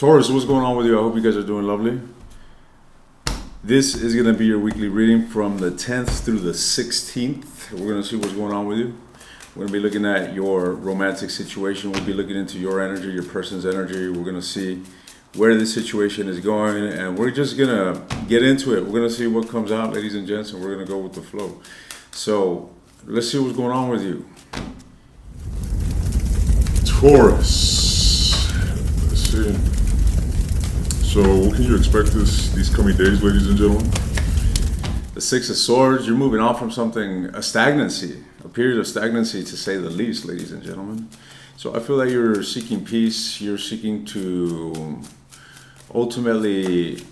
Taurus, what's going on with you? I hope you guys are doing lovely. This is going to be your weekly reading from the 10th through the 16th. We're going to see what's going on with you. We're going to be looking at your romantic situation. We'll be looking into your energy, your person's energy. We're going to see where this situation is going, and we're just going to get into it. We're going to see what comes out, ladies and gents, and we're going to go with the flow. So let's see what's going on with you. Taurus. Let's see. So what can you expect these coming days, ladies and gentlemen? The Six of Swords, you're moving on from something, a stagnancy, a period of stagnancy to say the least, ladies and gentlemen. So I feel that you're seeking peace, you're seeking to ultimately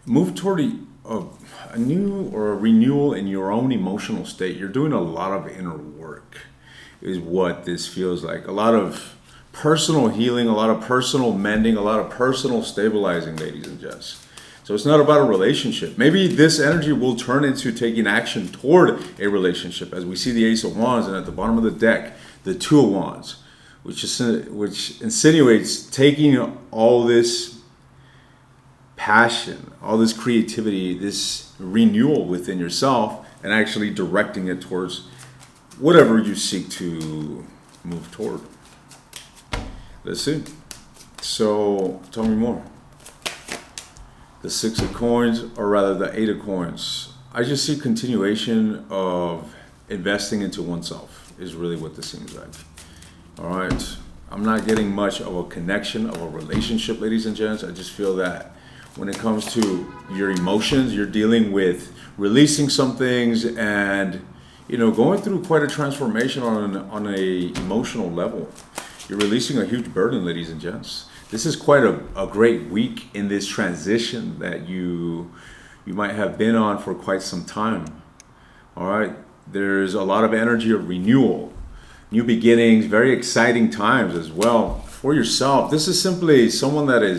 move toward a new or a renewal in your own emotional state. You're doing a lot of inner work is what this feels like. A lot of personal healing, a lot of personal mending, a lot of personal stabilizing, ladies and gents. So it's not about a relationship. Maybe this energy will turn into taking action toward a relationship, as we see the Ace of Wands, and at the bottom of the deck, the Two of Wands, which insinuates taking all this passion, all this creativity, this renewal within yourself, and actually directing it towards whatever you seek to move toward. Let's see. So tell me more. The Six of Coins, or rather the Eight of Coins. I just see continuation of investing into oneself is really what this seems like. All right. I'm not getting much of a connection of a relationship, ladies and gents. I just feel that when it comes to your emotions, you're dealing with releasing some things and, going through quite a transformation on a emotional level. You're releasing a huge burden, ladies and gents. This is quite a great week in this transition that you might have been on for quite some time. All right. There's a lot of energy of renewal, new beginnings, very exciting times as well for yourself. This is simply someone that is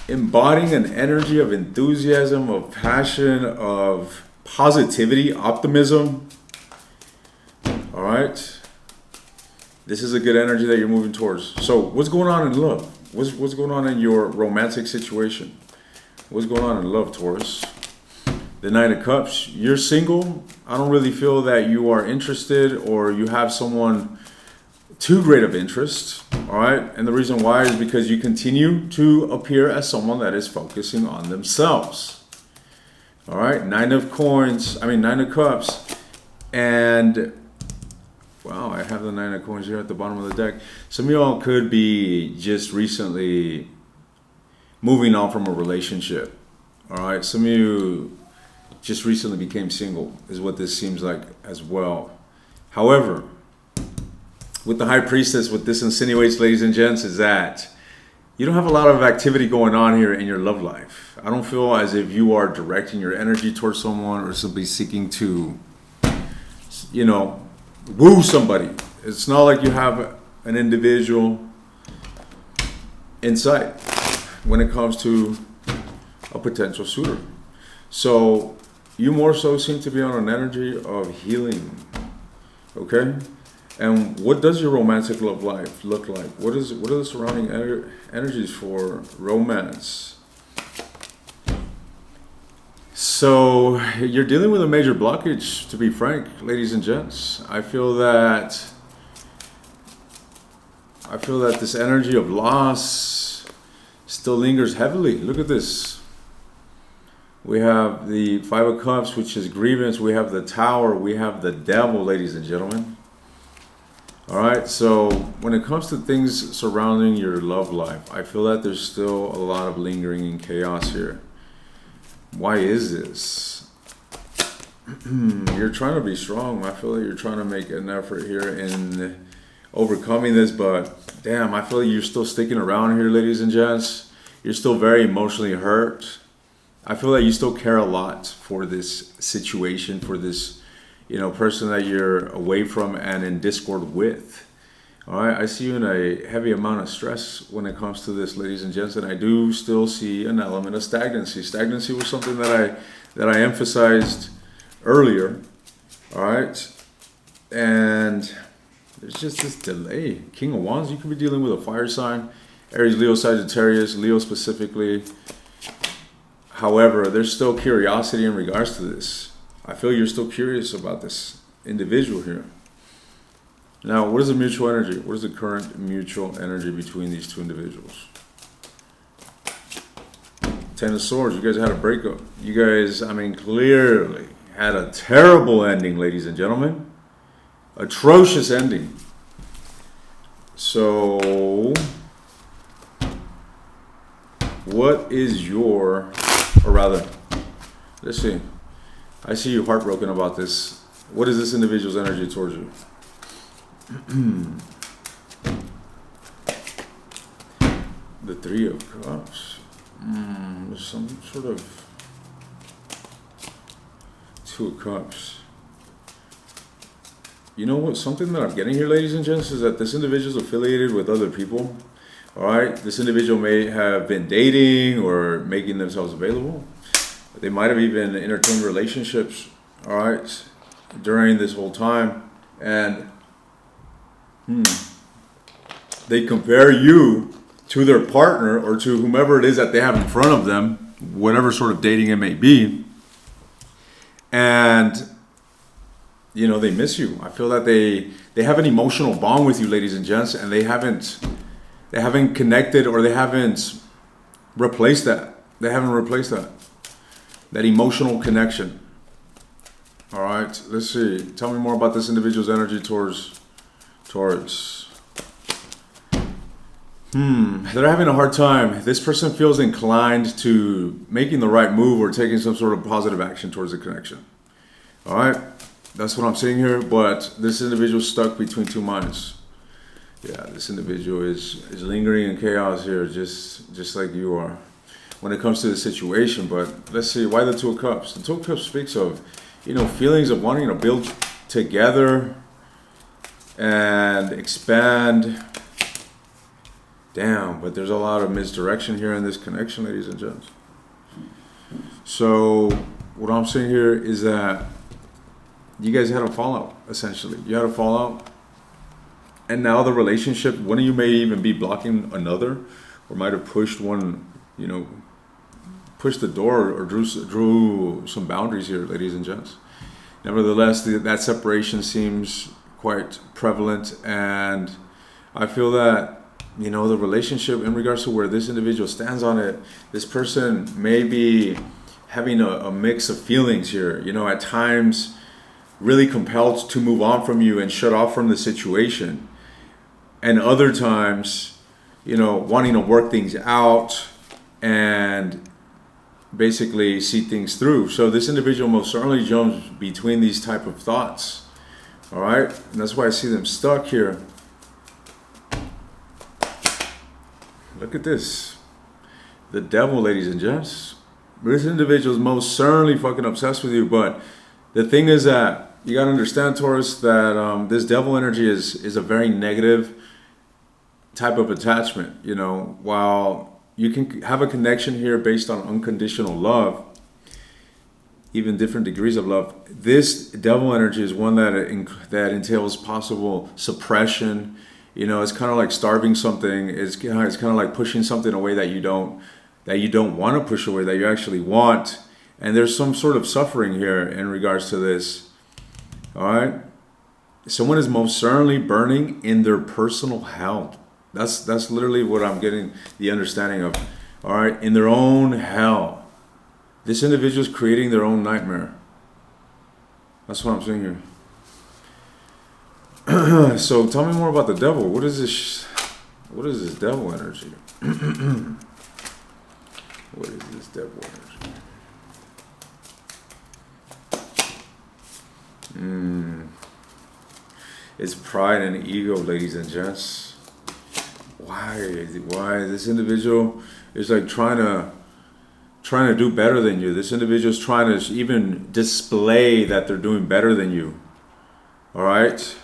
embodying an energy of enthusiasm, of passion, of positivity, optimism. All right. This is a good energy that you're moving towards. So what's going on in love? What's going on in your romantic situation? What's going on in love, Taurus? The Nine of Cups. You're single. I don't really feel that you are interested or you have someone too great of interest. All right. And the reason why is because you continue to appear as someone that is focusing on themselves. All right, Nine of Cups, and wow, I have the Nine of Coins here at the bottom of the deck. Some of y'all could be just recently moving on from a relationship. All right, some of you just recently became single, is what this seems like as well. However, with the High Priestess, what this insinuates, ladies and gents, is that you don't have a lot of activity going on here in your love life. I don't feel as if you are directing your energy towards someone or simply seeking to, woo somebody. It's not like you have an individual in sight when it comes to a potential suitor. So you more so seem to be on an energy of healing. Okay? And what does your romantic love life look like? What are the surrounding energies for romance? So you're dealing with a major blockage, to be frank, ladies and gents. I feel that this energy of loss still lingers heavily. Look at this. We have the Five of Cups, which is grievance. We have the Tower. We have the Devil, ladies and gentlemen. All right, so when it comes to things surrounding your love life, I feel that there's still a lot of lingering and chaos here. Why is this? You're trying to be strong. I feel like you're trying to make an effort here in overcoming this, but damn, I feel like you're still sticking around here, ladies and gents. You're still very emotionally hurt. I feel like you still care a lot for this situation, for this person that you're away from and in discord with. All right, I see you in a heavy amount of stress when it comes to this, ladies and gents, and I do still see an element of stagnancy. Stagnancy was something that I emphasized earlier. All right, And there's just this delay. King of Wands, you could be dealing with a fire sign. Aries, Leo, Sagittarius, Leo specifically. However, there's still curiosity in regards to this. I feel you're still curious about this individual here. Now, what is the mutual energy? What is the current mutual energy between these two individuals? Ten of Swords, you guys had a breakup. You guys, I mean, clearly had a terrible ending, ladies and gentlemen. Atrocious ending. So, what is your, or rather, let's see. I see you heartbroken about this. What is this individual's energy towards you? The Three of Cups. There's some sort of Two of Cups. You know what? Something that I'm getting here, ladies and gents, is that this individual is affiliated with other people. All right? This individual may have been dating or making themselves available. They might have even entertained relationships, all right, during this whole time. And they compare you to their partner or to whomever it is that they have in front of them, whatever sort of dating it may be. And you know, they miss you. I feel that they have an emotional bond with you, ladies and gents, and they haven't connected, or they haven't replaced that. They haven't replaced that emotional connection. All right, let's see. Tell me more about this individual's energy towards Taurus. They're having a hard time. This person feels inclined to making the right move or taking some sort of positive action towards the connection. All right. That's what I'm seeing here, but this individual is stuck between two minds. Yeah, this individual is lingering in chaos here, just like you are when it comes to the situation. But let's see, why the Two of Cups? The Two of Cups speaks of, you know, feelings of wanting to build together and expand. Damn, but there's a lot of misdirection here in this connection, ladies and gents. So what I'm saying here is that you guys had a fallout, essentially. You had a fallout. And now the relationship, one of you may even be blocking another, or might have pushed one, you know, pushed the door or drew some boundaries here, ladies and gents. Nevertheless, that separation seems quite prevalent. And I feel that, you know, the relationship in regards to where this individual stands on it, this person may be having a mix of feelings here. You know, at times really compelled to move on from you and shut off from the situation. And other times, you know, wanting to work things out and basically see things through. So this individual most certainly jumps between these type of thoughts. All right? And that's why I see them stuck here. Look at this. The Devil, ladies and gents. This individual is most certainly fucking obsessed with you, but the thing is that you got to understand, Taurus, that this Devil energy is a very negative type of attachment. You know, while you can have a connection here based on unconditional love, even different degrees of love, this Devil energy is one that entails possible suppression. You know, it's kind of like starving something. It's kind of like pushing something away that you don't want to push away, that you actually want. And there's some sort of suffering here in regards to this. All right, someone is most certainly burning in their personal hell. That's literally what I'm getting the understanding of. All right, in their own hell. This individual is creating their own nightmare. That's what I'm saying here. So tell me more about the Devil. What is this? What is this Devil energy? What is this Devil energy? It's pride and ego, ladies and gents. Why this individual is like trying to do better than you. This individual is trying to even display that they're doing better than you. All right.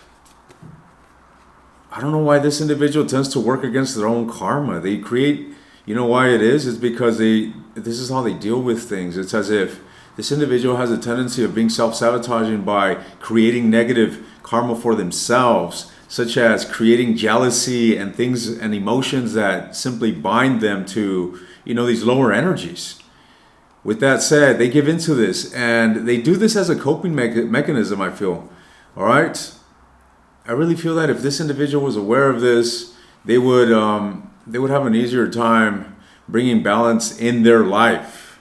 I don't know why this individual tends to work against their own karma. They create, you know why it is? It's because this is how they deal with things. It's as if This individual has a tendency of being self-sabotaging by creating negative karma for themselves, such as creating jealousy and things and emotions that simply bind them to, these lower energies. With that said, they give into this, and they do this as a coping mechanism, I feel. All right? I really feel that if this individual was aware of this, they would have an easier time bringing balance in their life.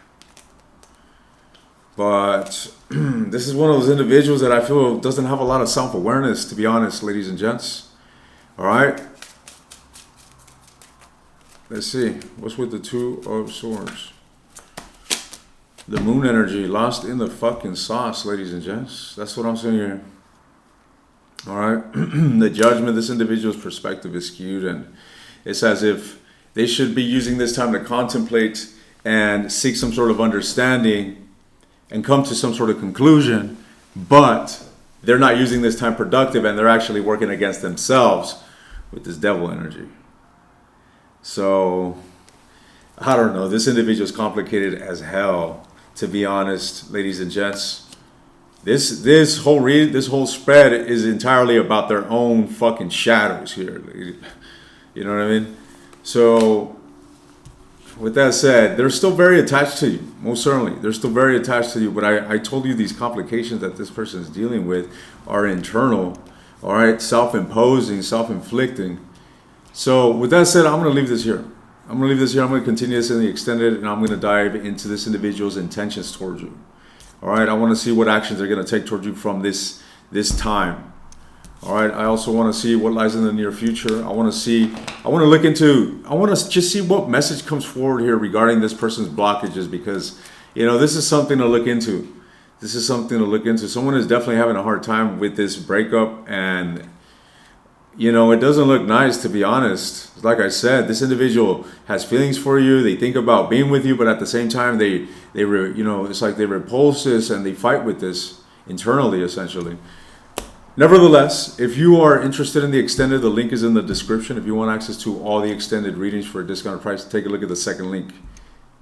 But this is one of those individuals that I feel doesn't have a lot of self-awareness, to be honest, ladies and gents. All right? Let's see. What's with the Two of Swords? The moon energy, lost in the fucking sauce, ladies and gents. That's what I'm saying here. All right? The judgment, this individual's perspective is skewed, and it's as if they should be using this time to contemplate and seek some sort of understanding and come to some sort of conclusion, but they're not using this time productive, and they're actually working against themselves with this devil energy. So, I don't know. This individual is complicated as hell, to be honest, ladies and gents. This whole spread is entirely about their own fucking shadows here. You know what I mean? So, with that said, they're still very attached to you. Most certainly, they're still very attached to you. But I told you these complications that this person is dealing with are internal. All right, self-imposing, self-inflicting. So, with that said, I'm going to leave this here. I'm going to continue this in the extended, and I'm going to dive into this individual's intentions towards you. All right, I want to see what actions they're going to take towards you from this time. All right, I also want to see what lies in the near future. I want to just see what message comes forward here regarding this person's blockages, because, this is something to look into. Someone is definitely having a hard time with this breakup, and it doesn't look nice, to be honest. Like I said, this individual has feelings for you. They think about being with you, but at the same time, it's like they repulse this and they fight with this internally, essentially. Nevertheless, if you are interested in the extended, the link is in the description. If you want access to all the extended readings for a discounted price, take a look at the second link.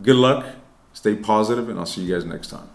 Good luck, stay positive, and I'll see you guys next time.